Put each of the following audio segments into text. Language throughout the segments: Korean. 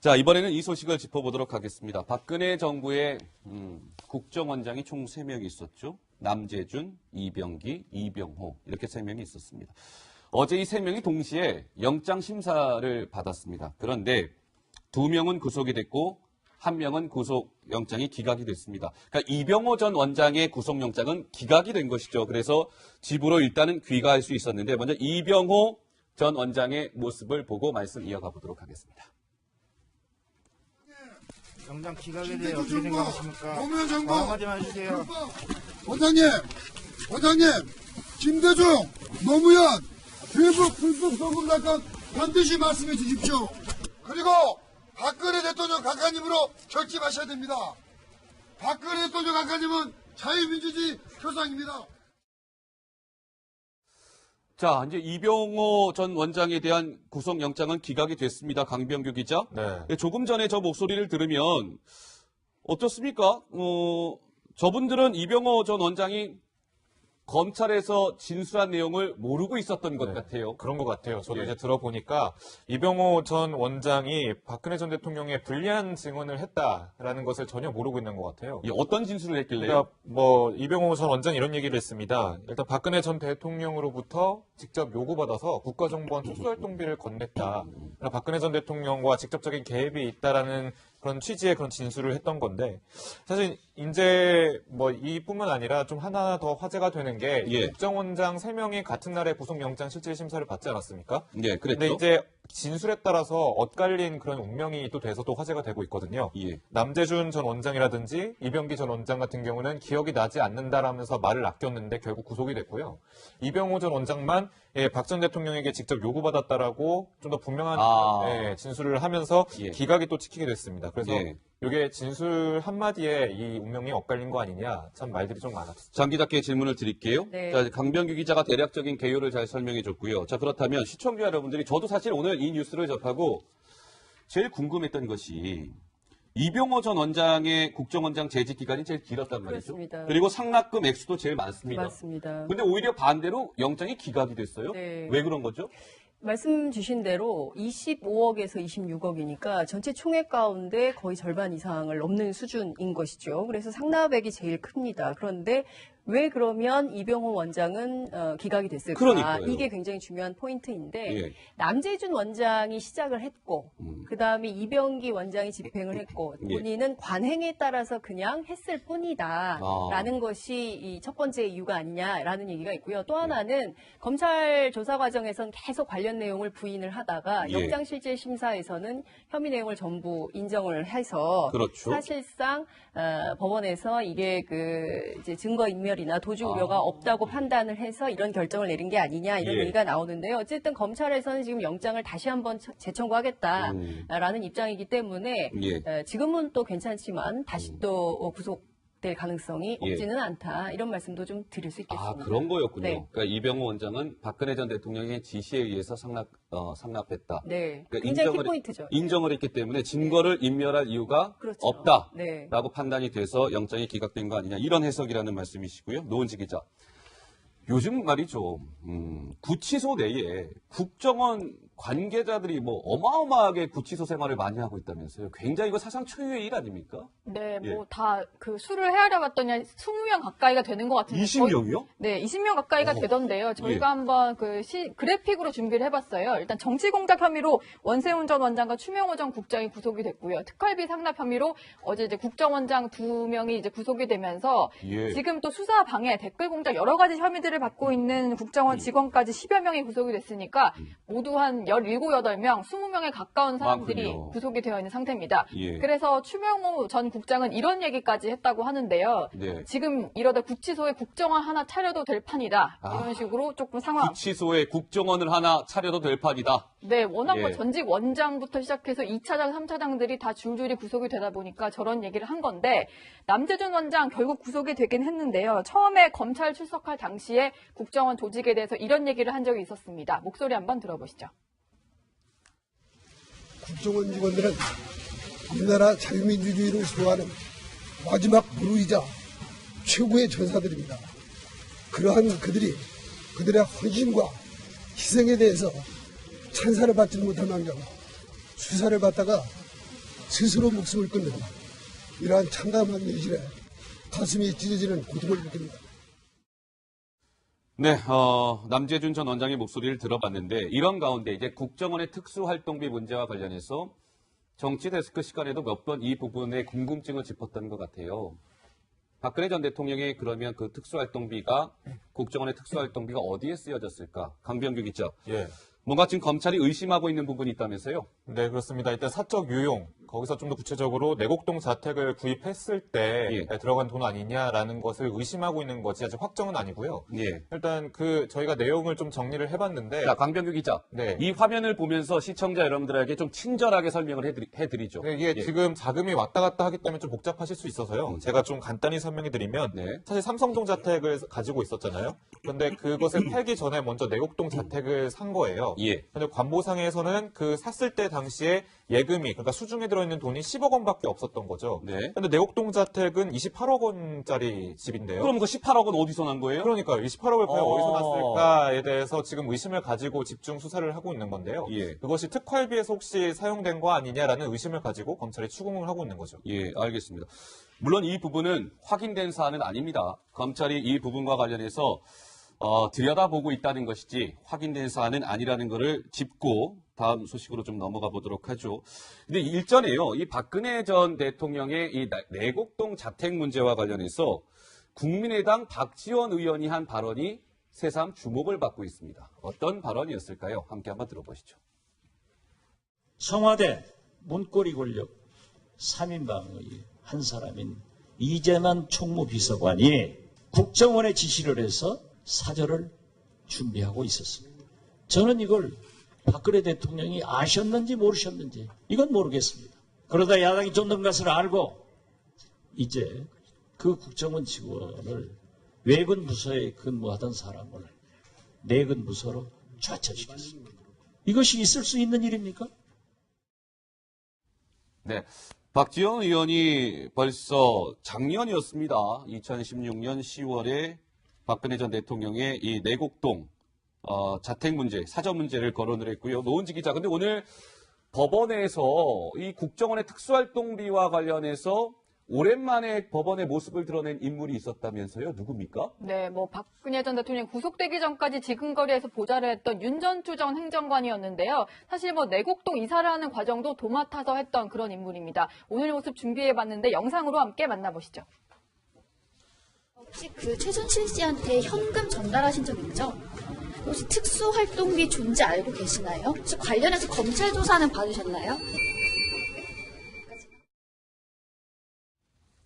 자, 이번에는 이 소식을 짚어보도록 하겠습니다. 박근혜 정부의 국정원장이 총 3명이 있었죠. 남재준, 이병기, 이병호 이렇게 3명이 있었습니다. 어제 이 3명이 동시에 영장 심사를 받았습니다. 그런데 2명은 구속이 됐고 1명은 구속영장이 기각이 됐습니다. 그러니까 이병호 전 원장의 구속영장은 기각이 된 것이죠. 그래서 집으로 일단은 귀가할 수 있었는데 먼저 이병호 전 원장의 모습을 보고 말씀 이어가 보도록 하겠습니다. 영장 기각에 대해 어떻게 생각하십니까? 한마디만 해주세요. 원장님, 김대중, 노무현, 대북 불법 송금 사건 반드시 말씀해 주십시오. 그리고 박근혜 대통령 각하님으로 결집하셔야 됩니다. 박근혜 대통령 각하님은 자유민주주의 표상입니다. 자, 이제 이병호 전 원장에 대한 구속영장은 기각이 됐습니다. 강병규 기자. 네. 조금 전에 저 목소리를 들으면 어떻습니까? 저분들은 이병호 전 원장이 검찰에서 진술한 내용을 모르고 있었던 것 같아요. 그런 것 같아요. 저도 예. 이제 들어보니까 이병호 전 원장이 박근혜 전 대통령의 불리한 증언을 했다라는 것을 전혀 모르고 있는 것 같아요. 어떤 진술을 했길래요? 그러니까 뭐 이병호 전 원장이 이런 얘기를 했습니다. 일단 박근혜 전 대통령으로부터 직접 요구받아서 국가정보원 특수활동비를 건넸다. 그러니까 박근혜 전 대통령과 직접적인 개입이 있다라는 그런 취지의 그런 진술을 했던 건데 사실 이제 뭐 이뿐만 아니라 좀 하나 더 화제가 되는 게 예. 국정원장 3명이 같은 날에 구속영장 실질 심사를 받지 않았습니까? 네, 그랬죠. 근데 이제 진술에 따라서 엇갈린 그런 운명이 또 돼서 또 화제가 되고 있거든요. 예. 남재준 전 원장이라든지 이병기 전 원장 같은 경우는 기억이 나지 않는다라면서 말을 아꼈는데 결국 구속이 됐고요. 이병호 전 원장만 박 전 대통령에게 직접 요구받았다라고 좀 더 분명한 진술을 하면서 예. 기각이 또 찍히게 됐습니다. 그래서 예. 이게 진술 한마디에 이 운명이 엇갈린 거 아니냐 참 말들이 좀 많았습니다. 장 기자께 질문을 드릴게요. 네. 자, 강병규 기자가 대략적인 개요를 잘 설명해 줬고요. 자, 그렇다면 시청자 여러분들이 저도 사실 오늘 이 뉴스를 접하고 제일 궁금했던 것이 이병호 전 원장의 국정원장 재직 기간이 제일 길었단 말이죠. 그렇습니다. 그리고 상납금 액수도 제일 많습니다. 맞습니다. 근데 오히려 반대로 영장이 기각이 됐어요. 네. 왜 그런 거죠? 말씀 주신 대로 25억에서 26억이니까 전체 총액 가운데 거의 절반 이상을 넘는 수준인 것이죠. 그래서 상납액이 제일 큽니다. 그런데 왜 그러면 이병호 원장은 기각이 됐을까? 그러니까요. 이게 굉장히 중요한 포인트인데 예. 남재준 원장이 시작을 했고 그다음에 이병기 원장이 집행을 했고 예. 본인은 관행에 따라서 그냥 했을 뿐이다라는 것이 이 첫 번째 이유가 아니냐라는 얘기가 있고요. 또 하나는 검찰 조사 과정에선 계속 관련 내용을 부인을 하다가 예. 영장실질심사에서는 혐의 내용을 전부 인정을 해서 그렇죠. 사실상 법원에서 이게 이제 증거 인멸이나 도주 우려가 없다고 판단을 해서 이런 결정을 내린 게 아니냐 이런 예. 얘기가 나오는데요. 어쨌든 검찰에서는 지금 영장을 다시 한번 재청구하겠다라는 입장이기 때문에 예. 지금은 또 괜찮지만 다시 또 구속될 가능성이 예. 없지는 않다. 이런 말씀도 좀 드릴 수 있겠습니다. 아, 그런 거였군요. 네. 그러니까 이병호 원장은 박근혜 전 대통령의 지시에 의해서 상납했다. 네, 그러니까 굉장히 키포인트죠. 인정을 했기 때문에 증거를 인멸할 이유가 그렇죠. 없다라고 네. 판단이 돼서 영장이 기각된 거 아니냐 이런 해석이라는 말씀이시고요. 노은지 기자. 요즘 말이죠. 구치소 내에 국정원 관계자들이 뭐 어마어마하게 구치소 생활을 많이 하고 있다면서요. 굉장히 이거 사상 초유의 일 아닙니까? 네, 예. 뭐 다 그 수를 헤아려 봤더니 20명 가까이가 되는 것 같은데. 20명이요? 네, 20명 가까이가 되던데요. 저희가 예. 한번 그래픽으로 준비를 해봤어요. 일단 정치 공작 혐의로 원세훈 전 원장과 추명호 전 국장이 구속이 됐고요. 특활비 상납 혐의로 어제 이제 국정원장 2명이 이제 구속이 되면서 예. 지금 또 수사 방해, 댓글 공작 여러 가지 혐의들을 받고 있는 국정원 직원까지 10여 명이 구속이 됐으니까 모두 한 17, 8명, 20명에 가까운 사람들이 많군요. 구속이 되어 있는 상태입니다. 예. 그래서 추명호 전 국장은 이런 얘기까지 했다고 하는데요. 네. 지금 이러다 구치소에 국정원 하나 차려도 될 판이다. 이런 식으로 조금 상황. 구치소에 국정원을 하나 차려도 될 판이다. 네, 워낙 뭐 예. 전직 원장부터 시작해서 2차장, 3차장들이 다 줄줄이 구속이 되다 보니까 저런 얘기를 한 건데 남재준 원장 결국 구속이 되긴 했는데요. 처음에 검찰 출석할 당시에 국정원 조직에 대해서 이런 얘기를 한 적이 있었습니다. 목소리 한번 들어보시죠. 국정원 직원들은 우리나라 자유민주주의를 수호하는 마지막 무르이자 최고의 전사들입니다. 그러한 그들의 헌신과 희생에 대해서 찬사를 받지는 못할 망정 수사를 받다가 스스로 목숨을 끊는 이러한 참담한 현실에 가슴이 찢어지는 고통을 느낍니다. 네, 남재준 전 원장의 목소리를 들어봤는데 이런 가운데 이제 국정원의 특수활동비 문제와 관련해서 정치 데스크 시간에도 몇 번 이 부분에 궁금증을 짚었던 것 같아요. 박근혜 전 대통령의 그러면 그 특수활동비가 국정원의 특수활동비가 어디에 쓰여졌을까? 강병규 기자. 예. 뭔가 지금 검찰이 의심하고 있는 부분이 있다면서요? 네, 그렇습니다. 일단 사적 유용, 거기서 좀 더 구체적으로 내곡동 자택을 구입했을 때 들어간 돈 아니냐라는 것을 의심하고 있는 거지 아직 확정은 아니고요. 예. 일단 저희가 내용을 좀 정리를 해봤는데. 자, 강병규 기자. 네. 이 화면을 보면서 시청자 여러분들에게 좀 친절하게 설명을 해드리죠. 네, 이게 지금 자금이 왔다 갔다 하기 때문에 좀 복잡하실 수 있어서요. 제가 좀 간단히 설명해 드리면 사실 삼성동 자택을 가지고 있었잖아요. 그런데 그것을 팔기 전에 먼저 내곡동 자택을 산 거예요. 예. 근데 관보상에서는 그 샀을 때 당시에 예금이 그러니까 수중에 들어있는 돈이 10억 원밖에 없었던 거죠. 네. 근데 내곡동 자택은 28억 원짜리 집인데요. 그럼 그 18억은 어디서 난 거예요? 그러니까 28억을 과연 어디서 났을까에 대해서 지금 의심을 가지고 집중 수사를 하고 있는 건데요. 예. 그것이 특활비에서 혹시 사용된 거 아니냐라는 의심을 가지고 검찰이 추궁을 하고 있는 거죠. 예, 알겠습니다. 물론 이 부분은 확인된 사안은 아닙니다. 검찰이 이 부분과 관련해서 들여다보고 있다는 것이지 확인된 사안은 아니라는 것을 짚고 다음 소식으로 좀 넘어가 보도록 하죠. 근데 일전에요, 이 박근혜 전 대통령의 이 내곡동 자택 문제와 관련해서 국민의당 박지원 의원이 한 발언이 새삼 주목을 받고 있습니다. 어떤 발언이었을까요? 함께 한번 들어보시죠. 청와대 문고리 권력 3인방의 한 사람인 이재만 총무비서관이 국정원에 지시를 해서 사절을 준비하고 있었습니다. 저는 이걸 박근혜 대통령이 아셨는지 모르셨는지 이건 모르겠습니다. 그러다 야당이 쫓는 것을 알고 이제 그 국정원 직원을 외근 부서에 근무하던 사람을 내근 부서로 좌천시켰습니다. 이것이 있을 수 있는 일입니까? 네. 박지원 의원이 벌써 작년이었습니다. 2016년 10월에 박근혜 전 대통령의 이 내곡동 자택 문제, 사저 문제를 거론을 했고요. 노은지 기자, 근데 오늘 법원에서 이 국정원의 특수활동비와 관련해서 오랜만에 법원의 모습을 드러낸 인물이 있었다면서요? 누굽니까? 네, 박근혜 전 대통령 구속되기 전까지 지금거리에서 보좌를 했던 윤전추 전 행정관이었는데요. 사실 내곡동 이사를 하는 과정도 도맡아서 했던 그런 인물입니다. 오늘 모습 준비해봤는데 영상으로 함께 만나보시죠. 혹시 그 최순실 씨한테 현금 전달하신 적 있죠? 혹시 특수활동비 존재 알고 계시나요? 혹시 관련해서 검찰 조사는 받으셨나요?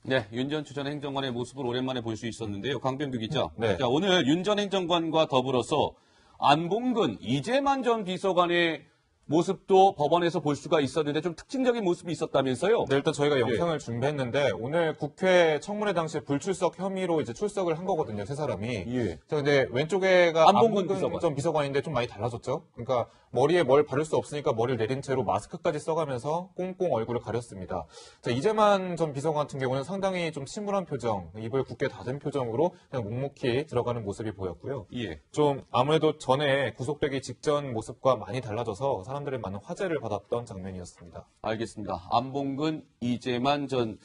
네, 윤 전 전 행정관의 모습을 오랜만에 볼 수 있었는데요. 강병규 기자. 네. 자, 오늘 윤 전 행정관과 더불어서 안봉근, 이재만 전 비서관의 모습도 법원에서 볼 수가 있었는데 좀 특징적인 모습이 있었다면서요? 네, 일단 저희가 영상을 준비했는데 오늘 국회 청문회 당시에 불출석 혐의로 이제 출석을 한 거거든요, 세 사람이. 예. 근데 왼쪽에가 안봉근 전 비서관인데 좀 많이 달라졌죠. 그러니까 머리에 뭘 바를 수 없으니까 머리를 내린 채로 마스크까지 써가면서 꽁꽁 얼굴을 가렸습니다. 자, 이재만 전 비서관 같은 경우는 상당히 좀 침울한 표정, 입을 굳게 닫은 표정으로 그냥 묵묵히 들어가는 모습이 보였고요. 예. 좀 아무래도 전에 구속되기 직전 모습과 많이 달라져서 사람들의 많은 화제를 받았던 장면이었습니다. 알겠습니다. 안봉근, 이재만 전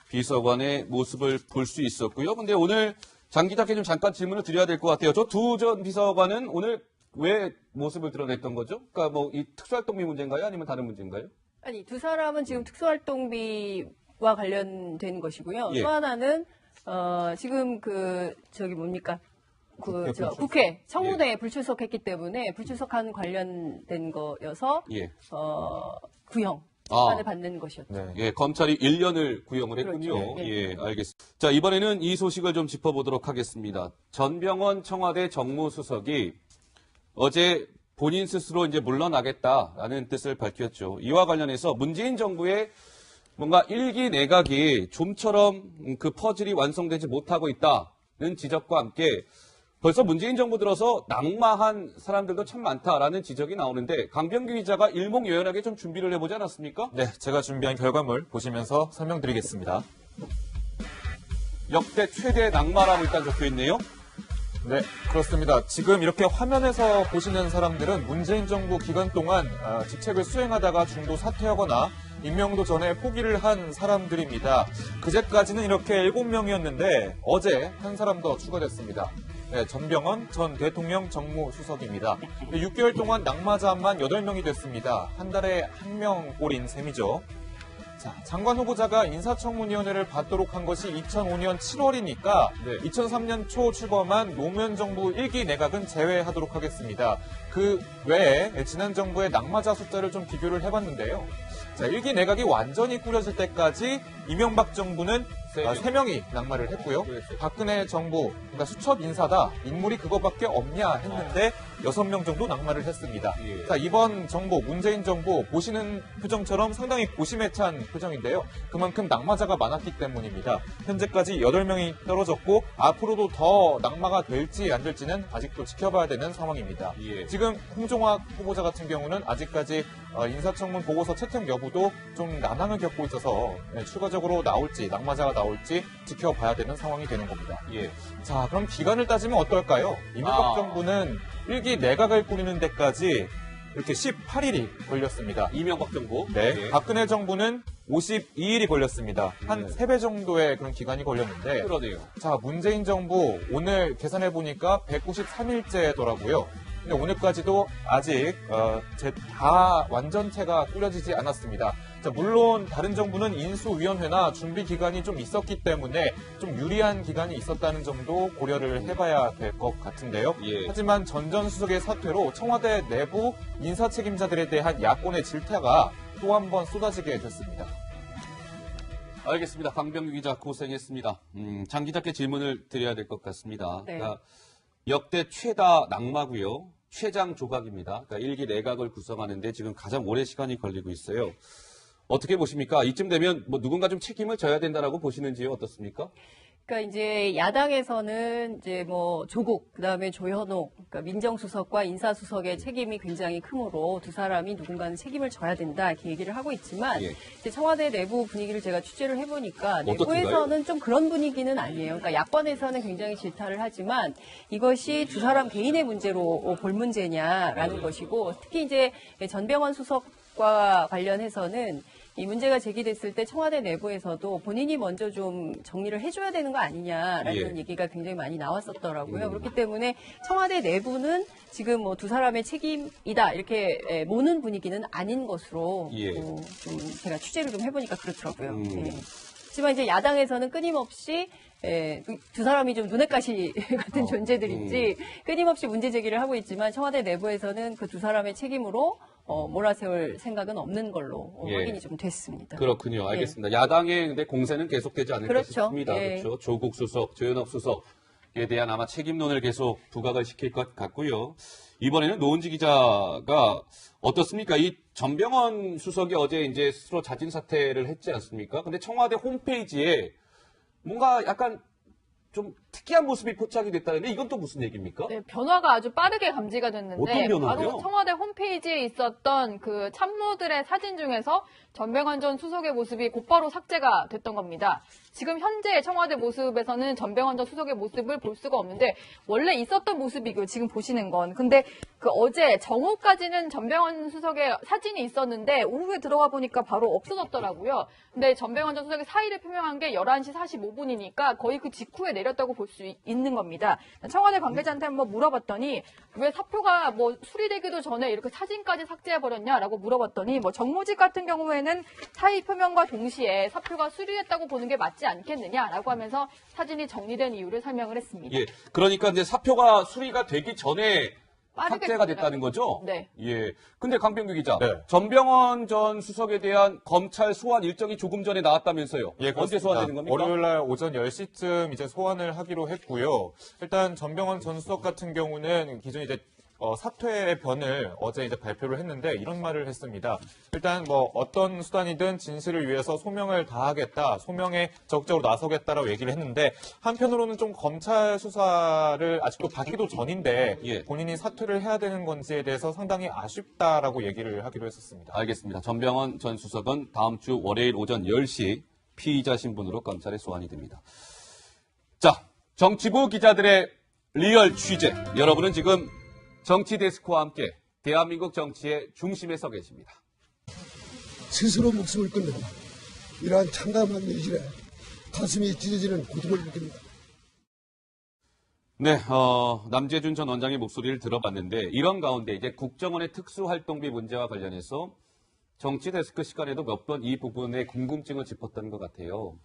비서관의 모습을 볼 수 있었고요. 근데 오늘 장 기자께 좀 잠깐 질문을 드려야 될 것 같아요. 저 두 전 비서관은 오늘 왜 모습을 드러냈던 거죠? 그러니까 이 특수활동비 문제인가요? 아니면 다른 문제인가요? 아니, 두 사람은 지금 특수활동비와 관련된 것이고요. 예. 또 하나는, 지금 국회 청문회에 불출석했기 때문에 불출석한 관련된 거여서, 예. 구형. 아. 판을 받는 것이었죠. 네. 예, 검찰이 1년을 구형을 했군요. 그렇죠. 예, 알겠습니다. 자, 이번에는 이 소식을 좀 짚어보도록 하겠습니다. 전병헌 청와대 정무수석이 어제 본인 스스로 이제 물러나겠다라는 뜻을 밝혔죠. 이와 관련해서 문재인 정부의 뭔가 일기 내각이 좀처럼 그 퍼즐이 완성되지 못하고 있다는 지적과 함께 벌써 문재인 정부 들어서 낙마한 사람들도 참 많다라는 지적이 나오는데 강병규 기자가 일목요연하게 좀 준비를 해보지 않았습니까? 네, 제가 준비한 결과물 보시면서 설명드리겠습니다. 역대 최대 낙마라고 일단 적혀 있네요. 네, 그렇습니다. 지금 이렇게 화면에서 보시는 사람들은 문재인 정부 기간 동안 직책을 수행하다가 중도 사퇴하거나 임명도 전에 포기를 한 사람들입니다. 그제까지는 이렇게 7명이었는데 어제 한 사람 더 추가됐습니다. 네, 전병헌 전 대통령 정무수석입니다. 6개월 동안 낙마자만 8명이 됐습니다. 한 달에 1명 꼴인 셈이죠. 자, 장관 후보자가 인사청문위원회를 받도록 한 것이 2005년 7월이니까 2003년 초 출범한 노무현 정부 1기 내각은 제외하도록 하겠습니다. 그 외에 지난 정부의 낙마자 숫자를 좀 비교를 해봤는데요. 자, 1기 내각이 완전히 꾸려질 때까지 이명박 정부는 3명이 낙마를 했고요. 박근혜 정부, 그러니까 수첩 인사다. 인물이 그거밖에 없냐 했는데 6명 정도 낙마를 했습니다. 자, 이번 정부, 문재인 정부 보시는 표정처럼 상당히 고심에 찬 표정인데요. 그만큼 낙마자가 많았기 때문입니다. 현재까지 8명이 떨어졌고 앞으로도 더 낙마가 될지 안 될지는 아직도 지켜봐야 되는 상황입니다. 지금 홍종학 후보자 같은 경우는 아직까지 인사청문 보고서 채택 여부도 좀 난항을 겪고 있어서 추가적으로 나올지 낙마자가 나올지 지켜봐야 되는 상황이 되는 겁니다. 자, 그럼 기간을 따지면 어떨까요? 이명박 정부는 1기 내각을 꾸리는 데까지 이렇게 18일이 걸렸습니다. 이명박 정부. 네. 박근혜 정부는 52일이 걸렸습니다. 한 3배 정도의 그런 기간이 걸렸는데. 그러네요. 자, 문재인 정부 오늘 계산해보니까 193일째더라고요. 근데 오늘까지도 아직 다 완전체가 꾸려지지 않았습니다. 자, 물론 다른 정부는 인수위원회나 준비 기간이 좀 있었기 때문에 좀 유리한 기간이 있었다는 점도 고려를 해봐야 될 것 같은데요. 하지만 전 전 수석의 사퇴로 청와대 내부 인사 책임자들에 대한 야권의 질타가 또 한 번 쏟아지게 됐습니다. 알겠습니다. 강병규 기자 고생했습니다. 장 기자께 질문을 드려야 될 것 같습니다. 네. 그러니까 역대 최다 낙마고요. 최장 조각입니다. 그러니까 1기 내각을 구성하는데 지금 가장 오래 시간이 걸리고 있어요. 어떻게 보십니까? 이쯤 되면 뭐 누군가 좀 책임을 져야 된다라고 보시는지요? 어떻습니까? 그러니까 이제 야당에서는 이제 뭐 조국, 그다음에 조현옥, 그러니까 민정수석과 인사수석의 책임이 굉장히 크므로 두 사람이 누군가는 책임을 져야 된다 이렇게 얘기를 하고 있지만 이제 청와대 내부 분위기를 제가 취재를 해보니까 내부에서는 좀 그런 분위기는 아니에요. 그러니까 야권에서는 굉장히 질타를 하지만 이것이 두 사람 개인의 문제로 볼 문제냐라는 것이고 특히 이제 전병헌 수석과 관련해서는 이 문제가 제기됐을 때 청와대 내부에서도 본인이 먼저 좀 정리를 해줘야 되는 거 아니냐라는 얘기가 굉장히 많이 나왔었더라고요. 그렇기 때문에 청와대 내부는 지금 뭐 두 사람의 책임이다 이렇게 모는 분위기는 아닌 것으로 좀 제가 취재를 좀 해보니까 그렇더라고요. 하지만 이제 야당에서는 끊임없이 두 사람이 좀 눈엣 가시 같은 존재들인지 끊임없이 문제 제기를 하고 있지만 청와대 내부에서는 그 두 사람의 책임으로 몰아세울 생각은 없는 걸로 확인이 좀 됐습니다. 그렇군요. 알겠습니다. 야당의 근데 공세는 계속되지 않을까 그렇죠. 싶습니다. 그렇죠. 조국 수석, 조현옥 수석에 대한 아마 책임론을 계속 부각을 시킬 것 같고요. 이번에는 노은지 기자가 어떻습니까? 이 전병헌 수석이 어제 이제 스스로 자진 사퇴를 했지 않습니까? 근데 청와대 홈페이지에 뭔가 약간 좀 특이한 모습이 포착이 됐다는데 이건 또 무슨 얘기입니까? 네, 변화가 아주 빠르게 감지가 됐는데 어떤 변화요? 바로 청와대 홈페이지에 있었던 그 참모들의 사진 중에서 전병헌 전 수석의 모습이 곧바로 삭제가 됐던 겁니다. 지금 현재 청와대 모습에서는 전병헌 전 수석의 모습을 볼 수가 없는데 원래 있었던 모습이고 지금 보시는 건 근데 그 어제 정오까지는 전병헌 수석의 사진이 있었는데 오후에 들어가 보니까 바로 없어졌더라고요. 근데 전병헌 전 수석의 사의를 표명한 게 11시 45분이니까 거의 그 직후에 내렸다고 볼 수 있는 겁니다. 청와대 관계자한테 한번 물어봤더니 왜 사표가 뭐 수리되기도 전에 이렇게 사진까지 삭제해버렸냐라고 물어봤더니 뭐 정무직 같은 경우에는 사의 표명과 동시에 사표가 수리됐다고 보는 게 맞지 않겠느냐라고 하면서 사진이 정리된 이유를 설명을 했습니다. 예. 그러니까 이제 사표가 수리가 되기 전에 삭제가 됐다는 거죠? 네. 예. 근데 강병규 기자, 네. 전병헌 전 수석에 대한 검찰 소환 일정이 조금 전에 나왔다면서요? 예, 언제 그렇습니다. 소환되는 겁니까? 월요일 날 오전 10시쯤 이제 소환을 하기로 했고요. 일단 전병헌 전 수석 같은 경우는 기존 이제 사퇴의 변을 어제 이제 발표를 했는데 이런 말을 했습니다. 일단 뭐 어떤 수단이든 진실을 위해서 소명을 다하겠다, 소명에 적극적으로 나서겠다라고 얘기를 했는데 한편으로는 좀 검찰 수사를 아직도 받기도 전인데 본인이 사퇴를 해야 되는 건지에 대해서 상당히 아쉽다라고 얘기를 하기로 했었습니다. 알겠습니다. 전병헌 전 수석은 다음 주 월요일 오전 10시 피의자 신분으로 검찰에 소환이 됩니다. 자, 정치부 기자들의 리얼 취재. 여러분은 지금 정치 데스크와 함께 대한민국 정치의 중심에 서 계십니다. 스스로 목숨을 끊는 이러한 참담한 현실에 가슴이 찢어지는 고통을 느낍니다. 네, 남재준 전 원장의 목소리를 들어봤는데 이런 가운데 이제 국정원의 특수활동비 문제와 관련해서 정치 데스크 시간에도 몇 번 이 부분의 궁금증을 짚었던 것 같아요.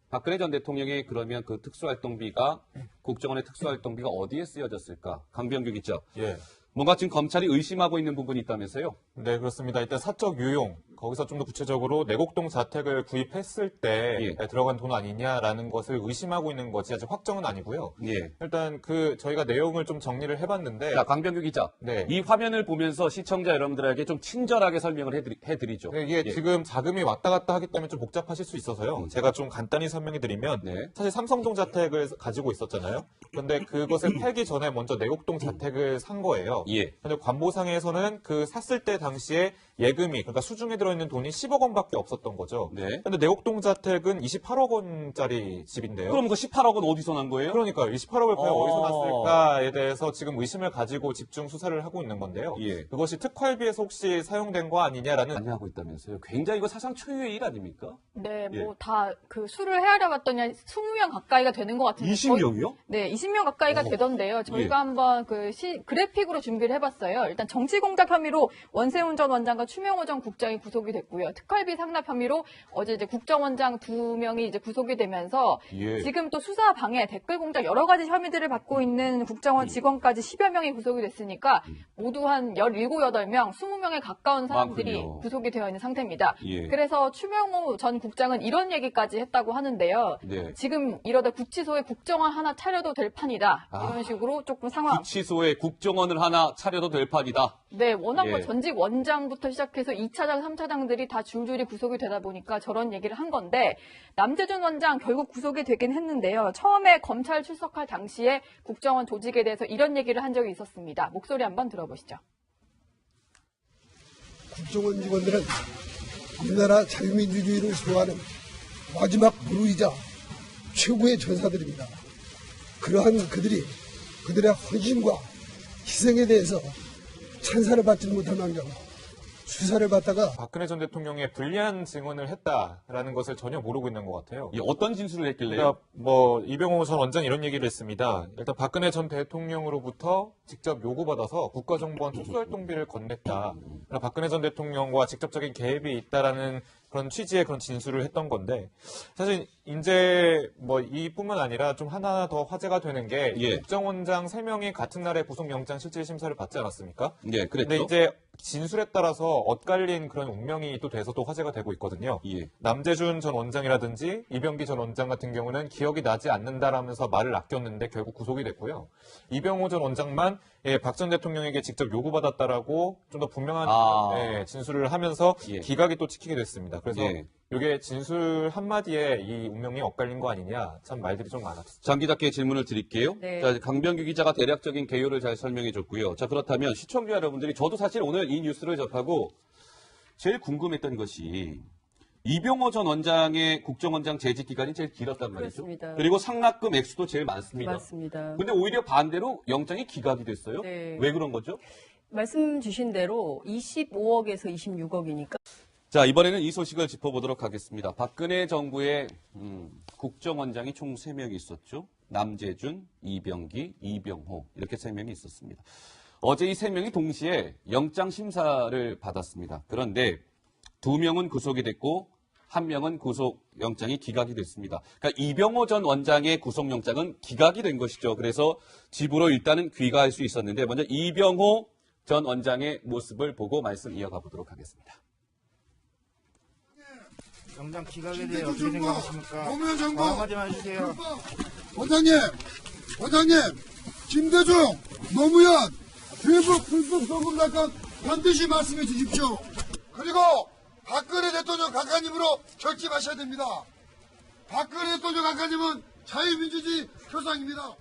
박근혜 전 대통령이 그러면 그 특수활동비가 국정원의 특수활동비가 어디에 쓰여졌을까? 강병규 기자. 예. 뭔가 지금 검찰이 의심하고 있는 부분이 있다면서요? 네, 그렇습니다. 일단 사적 유용, 거기서 좀 더 구체적으로 내곡동 자택을 구입했을 때 들어간 돈 아니냐라는 것을 의심하고 있는 거지 아직 확정은 아니고요. 예. 일단 저희가 내용을 좀 정리를 해봤는데. 자, 강병규 기자. 네. 이 화면을 보면서 시청자 여러분들에게 좀 친절하게 설명을 해드리죠. 네, 이게 지금 자금이 왔다 갔다 하기 때문에 좀 복잡하실 수 있어서요. 제가 좀 간단히 설명해 드리면 사실 삼성동 자택을 가지고 있었잖아요. 그런데 그것을 팔기 전에 먼저 내곡동 자택을 산 거예요. 예. 근데 관보상에서는 그 샀을 때 당시에 예금이, 그러니까 수중에 들어있는 돈이 10억 원밖에 없었던 거죠. 네. 근데 내곡동 자택은 28억 원짜리 집인데요. 그럼 그 18억은 어디서 난 거예요? 그러니까 28억을 과연 어디서 났을까에 대해서 지금 의심을 가지고 집중 수사를 하고 있는 건데요. 예. 그것이 특활비에서 혹시 사용된 거 아니냐라는. 많이 하고 있다면서요. 굉장히 이거 사상 초유의 일 아닙니까? 네, 예. 뭐 다 그 수를 헤아려 봤더니 20명 가까이가 되는 것 같은데. 20명이요? 네, 20명 가까이가 되던데요. 저희가 한번 그래픽으로 준비를 해봤어요. 일단 정치 공작 혐의로 원세훈 전 원장과 추명호 전 국장이 구속이 됐고요. 특활비 상납 혐의로 어제 이제 국정원장 2명이 이제 구속이 되면서 지금 또 수사 방해, 댓글 공작 여러 가지 혐의들을 받고 있는 국정원 직원까지 10여 명이 구속이 됐으니까 모두 한 17, 8명, 20명에 가까운 사람들이 많군요. 구속이 되어 있는 상태입니다. 예. 그래서 추명호 전 국장은 이런 얘기까지 했다고 하는데요. 네. 지금 이러다 구치소에 국정원 하나 차려도 될 판이다. 이런 식으로 조금 상황. 구치소에 국정원을 하나 차려도 될 판이다. 네, 워낙 예. 뭐 전직 원장부터 시작해서 2차장, 3차장들이 다 줄줄이 구속이 되다 보니까 저런 얘기를 한 건데 남재준 원장 결국 구속이 되긴 했는데요. 처음에 검찰 출석할 당시에 국정원 조직에 대해서 이런 얘기를 한 적이 있었습니다. 목소리 한번 들어보시죠. 국정원 직원들은 우리나라 자유민주주의를 소화하는 마지막 무르이자 최고의 전사들입니다. 그러한 그들의 헌신과 희생에 대해서 찬사를 받지 못할 망정 수사를 받다가 박근혜 전 대통령의 불리한 증언을 했다라는 것을 전혀 모르고 있는 것 같아요. 어떤 진술을 했길래요? 그러니까 이병호 전 원장이 이런 얘기를 했습니다. 일단 박근혜 전 대통령으로부터 직접 요구받아서 국가정보원 특수활동비를 건넸다. 그러니까 박근혜 전 대통령과 직접적인 개입이 있다라는 그런 취지의 그런 진술을 했던 건데 사실 이제 이뿐만 아니라 좀 하나 더 화제가 되는 게 국정원장 3명이 같은 날에 구속영장 실질 심사를 받지 않았습니까? 예, 그랬죠. 근데 이제 진술에 따라서 엇갈린 그런 운명이 또 돼서 또 화제가 되고 있거든요. 예. 남재준 전 원장이라든지 이병기 전 원장 같은 경우는 기억이 나지 않는다라면서 말을 아꼈는데 결국 구속이 됐고요. 이병호 전 원장만 박 전 대통령에게 직접 요구받았다라고 좀 더 분명한 진술을 하면서 기각이 또 찍히게 됐습니다. 그래서 이게 진술 한마디에 이 운명이 엇갈린 거 아니냐 참 말들이 좀 많았습니다. 장 기자께 질문을 드릴게요. 네. 자, 강병규 기자가 대략적인 개요를 잘 설명해 줬고요. 자, 그렇다면 시청자 여러분들이 저도 사실 오늘 이 뉴스를 접하고 제일 궁금했던 것이 이병호 전 원장의 국정원장 재직 기간이 제일 길었단 말이죠. 그렇습니다. 그리고 상납금 액수도 제일 많습니다. 맞습니다. 근데 오히려 반대로 영장이 기각이 됐어요. 네. 왜 그런 거죠? 말씀 주신 대로 25억에서 26억이니까 자, 이번에는 이 소식을 짚어보도록 하겠습니다. 박근혜 정부의 국정원장이 총 3명이 있었죠. 남재준, 이병기, 이병호 이렇게 3명이 있었습니다. 어제 이 3명이 동시에 영장 심사를 받았습니다. 그런데 2명은 구속이 됐고 1명은 구속영장이 기각이 됐습니다. 그러니까 이병호 전 원장의 구속영장은 기각이 된 것이죠. 그래서 집으로 일단은 귀가할 수 있었는데 먼저 이병호 전 원장의 모습을 보고 말씀 이어가 보도록 하겠습니다. 영장 기각에 대해 어떻게 생각하십니까? 노무현 정부 한마디만 해주세요. 원장님, 김대중, 노무현, 대북 불법 송금 사건 반드시 말씀해 주십시오. 그리고 박근혜 대통령 각하님으로 결집하셔야 됩니다. 박근혜 대통령 각하님은 자유민주주의 표상입니다.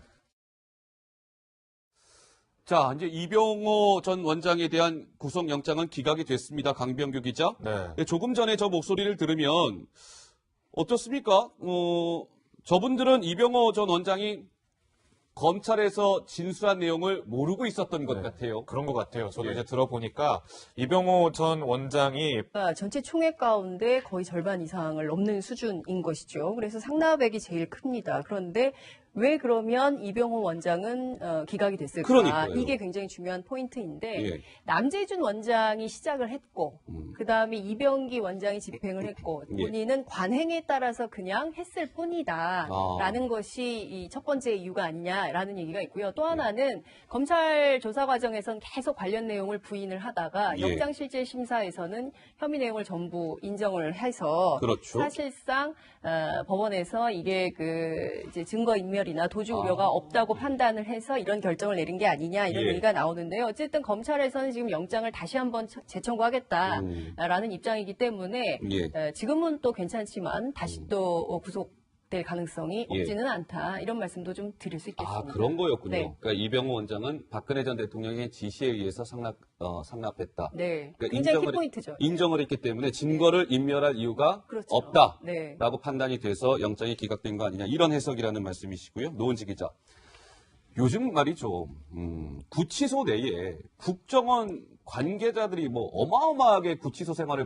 자, 이제 이병호 전 원장에 대한 구속영장은 기각이 됐습니다. 강병규 기자. 네. 조금 전에 저 목소리를 들으면 어떻습니까? 저분들은 이병호 전 원장이 검찰에서 진술한 내용을 모르고 있었던 것 네. 같아요. 그런 것 같아요. 저도 예. 이제 들어보니까 이병호 전 원장이 전체 총액 가운데 거의 절반 이상을 넘는 수준인 것이죠. 그래서 상납액이 제일 큽니다. 그런데 왜 그러면 이병호 원장은 기각이 됐을까? 그러니까요. 이게 굉장히 중요한 포인트인데 예. 남재준 원장이 시작을 했고 그다음에 이병기 원장이 집행을 했고 예. 본인은 관행에 따라서 그냥 했을 뿐이다라는 것이 이 첫 번째 이유가 아니냐라는 얘기가 있고요. 또 하나는 검찰 조사 과정에선 계속 관련 내용을 부인을 하다가 예. 영장실질심사에서는 혐의 내용을 전부 인정을 해서 그렇죠. 사실상 법원에서 이게 이제 증거 인멸이나 도주 우려가 없다고 판단을 해서 이런 결정을 내린 게 아니냐 이런 예. 얘기가 나오는데요. 어쨌든 검찰에서는 지금 영장을 다시 한번 재청구하겠다라는 입장이기 때문에 예. 지금은 또 괜찮지만 다시 또 구속될 가능성이 예. 없지는 않다 이런 말씀도 좀 드릴 수 있겠습니다. 아, 그런 거였군요. 네. 그러니까 이병호 원장은 박근혜 전 대통령의 지시에 의해서 상납했다. 네, 그러니까 굉장히 키포인트죠. 인정을 했기 때문에 증거를 인멸할 이유가 그렇죠. 없다라고 네. 판단이 돼서 영장이 기각된 거 아니냐 이런 해석이라는 말씀이시고요. 노은지 기자. 요즘 말이죠. 구치소 내에 국정원 관계자들이 뭐 어마어마하게 구치소 생활을